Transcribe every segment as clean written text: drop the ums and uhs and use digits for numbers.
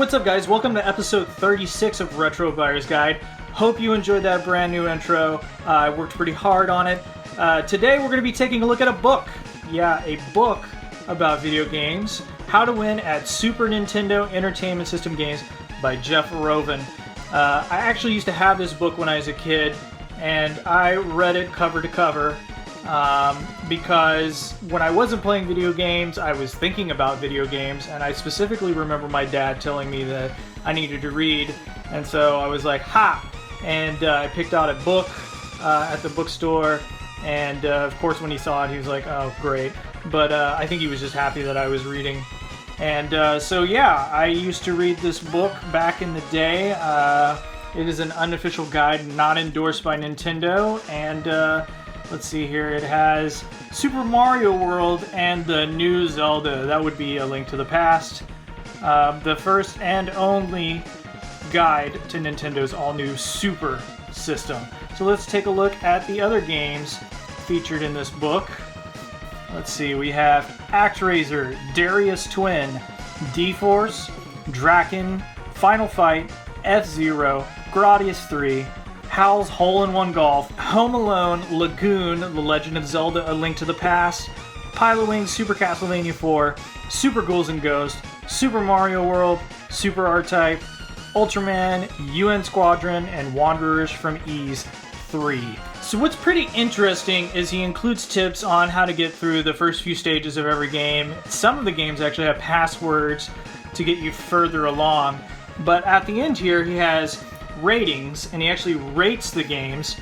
what's up guys? Welcome to episode 36 of Retro Buyer's Guide. Hope you enjoyed that brand new intro. I worked pretty hard on it. Today we're going to be taking a look at a book. Yeah, a book about video games. How to Win at Super Nintendo Entertainment System Games by Jeff Rovin. I actually used to have this book when I was a kid, and I read it cover to cover because when I wasn't playing video games, I was thinking about video games, and I specifically remember my dad telling me that I needed to read, and so I was like, ha! And I picked out a book at the bookstore, and of course when he saw it, he was like, oh, great. But I think he was just happy that I was reading. And so yeah, I used to read this book back in the day. It is an unofficial guide, not endorsed by Nintendo, and let's see here, it has Super Mario World and the new Zelda. That would be A Link to the Past. The first and only guide to Nintendo's all-new Super system. So let's take a look at the other games featured in this book. Let's see, we have Actraiser, Darius Twin, D-Force, Draken, Final Fight, F-Zero, Gradius 3, Howl's Hole-in-One Golf, Home Alone, Lagoon, The Legend of Zelda, A Link to the Past, Pilotwings, Super Castlevania IV, Super Ghouls and Ghosts, Super Mario World, Super R-Type, Ultraman, UN Squadron, and Wanderers from Ys 3. So what's pretty interesting is he includes tips on how to get through the first few stages of every game. Some of the games actually have passwords to get you further along. But at the end here, he has ratings, and he actually rates the games.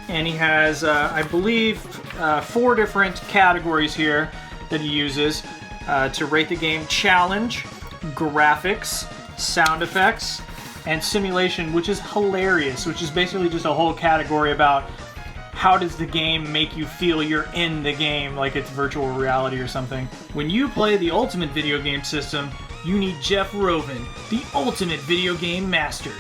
And he has, I believe, 4 different categories here that he uses to rate the game: challenge, graphics, sound effects, and simulation, which is hilarious, which is basically just a whole category about how does the game make you feel you're in the game, like it's virtual reality or something. When you play the ultimate video game system, you need Jeff Rovin, the ultimate video game master.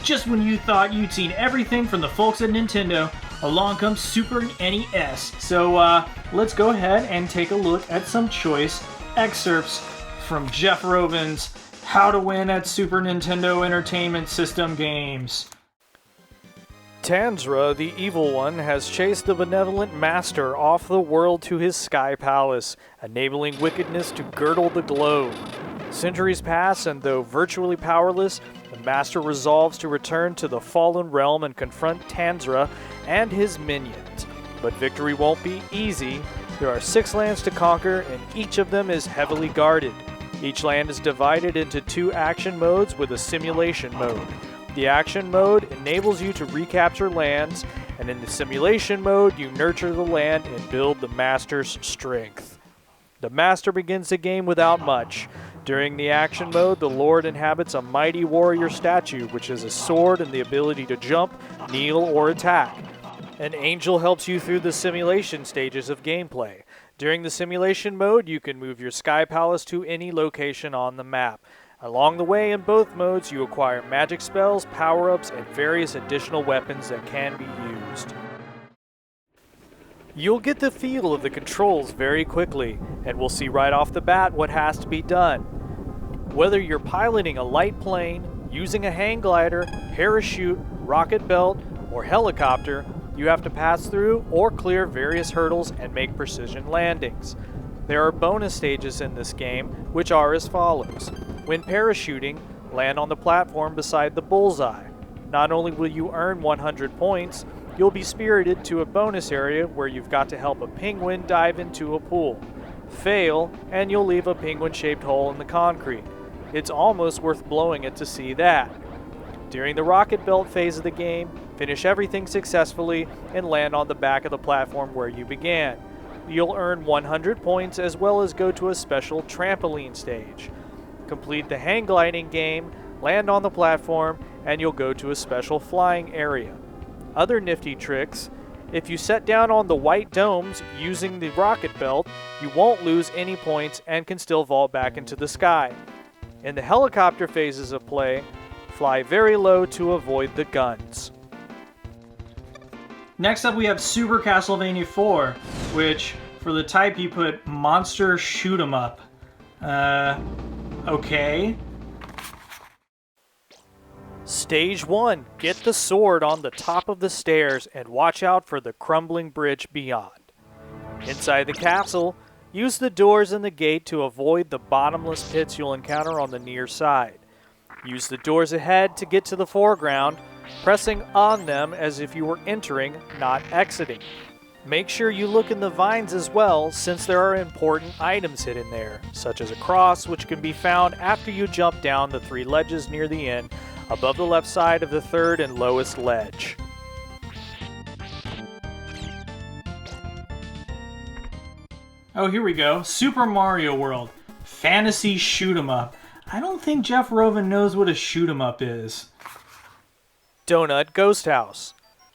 Just when you thought you'd seen everything from the folks at Nintendo, along comes Super NES. So let's go ahead and take a look at some choice excerpts from Jeff Rovin's How to Win at Super Nintendo Entertainment System Games. Tanzra, the evil one, has chased the benevolent master off the world to his sky palace, enabling wickedness to girdle the globe. Centuries pass, and though virtually powerless, the master resolves to return to the fallen realm and confront Tanzra and his minions. But victory won't be easy. There are 6 lands to conquer, and each of them is heavily guarded. Each land is divided into 2 action modes with a simulation mode. The action mode enables you to recapture lands, and in the simulation mode, you nurture the land and build the master's strength. The master begins the game without much. During the action mode, the Lord inhabits a mighty warrior statue, which has a sword and the ability to jump, kneel, or attack. An angel helps you through the simulation stages of gameplay. During the simulation mode, you can move your sky palace to any location on the map. Along the way, in both modes, you acquire magic spells, power-ups, and various additional weapons that can be used. You'll get the feel of the controls very quickly, and we'll see right off the bat what has to be done. Whether you're piloting a light plane, using a hang glider, parachute, rocket belt, or helicopter, you have to pass through or clear various hurdles and make precision landings. There are bonus stages in this game, which are as follows. When parachuting, land on the platform beside the bullseye. Not only will you earn 100 points, you'll be spirited to a bonus area where you've got to help a penguin dive into a pool. Fail, and you'll leave a penguin-shaped hole in the concrete. It's almost worth blowing it to see that. During the rocket belt phase of the game, finish everything successfully and land on the back of the platform where you began. You'll earn 100 points as well as go to a special trampoline stage. Complete the hang gliding game, land on the platform, and you'll go to a special flying area. Other nifty tricks: if you set down on the white domes using the rocket belt, you won't lose any points and can still vault back into the sky. In the helicopter phases of play, fly very low to avoid the guns. Next up we have Super Castlevania IV, which for the type you put Monster Shoot 'em Up. Okay. Stage 1. Get the sword on the top of the stairs and watch out for the crumbling bridge beyond. Inside the castle, use the doors and the gate to avoid the bottomless pits you'll encounter on the near side. Use the doors ahead to get to the foreground, pressing on them as if you were entering, not exiting. Make sure you look in the vines as well, since there are important items hidden there, such as a cross which can be found after you jump down the 3 ledges near the end, above the left side of the 3rd and lowest ledge. Oh, here we go. Super Mario World. Fantasy shoot 'em up. I don't think Jeff Rovin knows what a shoot 'em up is. Donut Ghost House.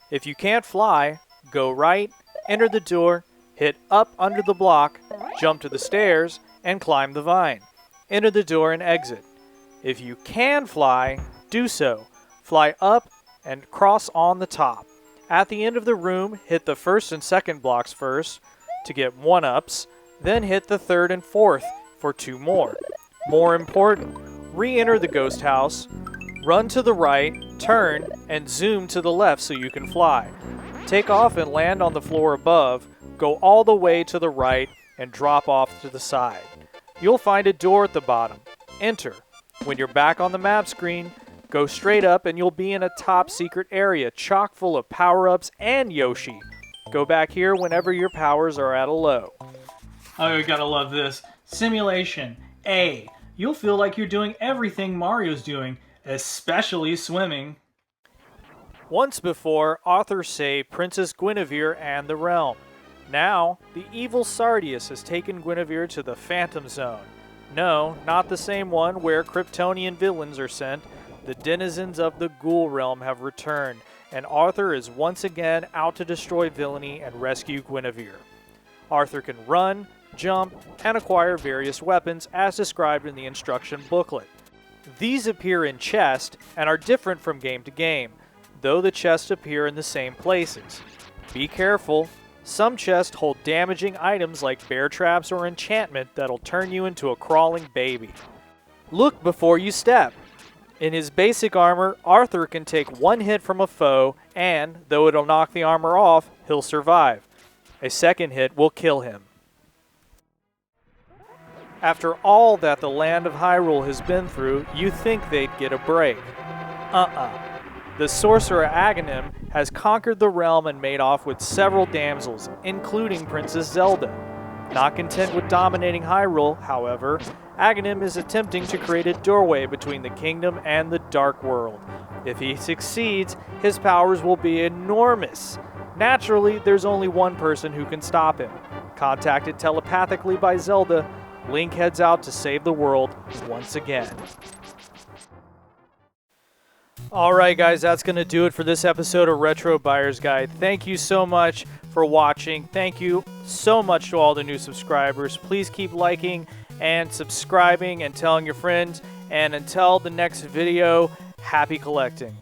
If you can't fly, go right, enter the door, hit up under the block, jump to the stairs, and climb the vine. Enter the door and exit. If you can fly, do so. Fly up and cross on the top. At the end of the room, hit the 1st and 2nd blocks first to get 1-ups, then hit the 3rd and 4th for 2 more. More important, re-enter the ghost house, run to the right, turn, and zoom to the left so you can fly. Take off and land on the floor above, go all the way to the right, and drop off to the side. You'll find a door at the bottom. Enter. When you're back on the map screen, go straight up and you'll be in a top secret area chock full of power-ups and Yoshi. Go back here whenever your powers are at a low. Oh, you gotta love this. Simulation A. You'll feel like you're doing everything Mario's doing, especially swimming. Once before, authors say Princess Guinevere and the realm. Now, the evil Sardius has taken Guinevere to the Phantom Zone. No, not the same one where Kryptonian villains are sent. The denizens of the Ghoul realm have returned, and Arthur is once again out to destroy villainy and rescue Guinevere. Arthur can run, jump, and acquire various weapons as described in the instruction booklet. These appear in chests and are different from game to game, though the chests appear in the same places. Be careful. Some chests hold damaging items like bear traps or enchantment that'll turn you into a crawling baby. Look before you step. In his basic armor, Arthur can take 1 hit from a foe and, though it'll knock the armor off, he'll survive. A 2nd hit will kill him. After all that the land of Hyrule has been through, you think they'd get a break. The sorcerer Aghanim has conquered the realm and made off with several damsels, including Princess Zelda. Not content with dominating Hyrule, however, Aghanim is attempting to create a doorway between the kingdom and the Dark World. If he succeeds, his powers will be enormous. Naturally, there's only one person who can stop him. Contacted telepathically by Zelda, Link heads out to save the world once again. Alright guys, that's going to do it for this episode of Retro Buyer's Guide. Thank you so much for watching. Thank you so much to all the new subscribers. Please keep liking and subscribing and telling your friends. And until the next video, happy collecting.